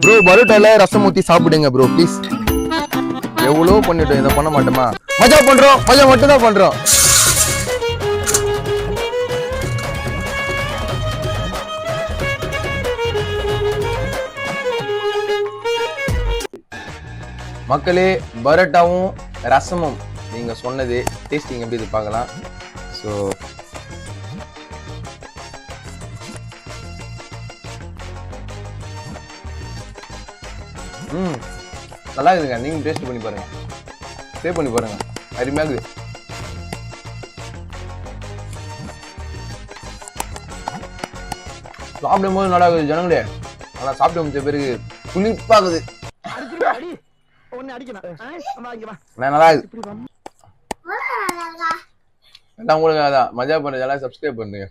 Bro பரோட்டால ரசம் ஊத்தி சாப்பிடுங்க bro please. எவ்வளோ பண்ணிட்டோம், இதை பண்ண மாட்டோமா? மஜா பண்றோம், மஜா மட்டும் தான் பண்றோம். மக்களே, பரோட்டாவும் ரசமும் நீங்க சொன்னது டேஸ்டிங் எப்படி இது பார்க்கலாம். ஸோ நல்லா இருக்குதுங்க. நீங்க டேஸ்ட் பண்ணி பாருங்க, ட்ரை பண்ணி பாருங்க, அருமையா இருக்குது. சாப்பிடும் போது நல்லா இருக்குது ஜனங்களே. நல்லா சாப்பிட்டு முடிச்ச பிறகு புளிப்பாகுது. நல்லா இருக்குது. உங்களுக்கு அதான் மஜா பண்ணுறது எல்லாம் சப்ஸ்கிரைப் பண்ணுங்க.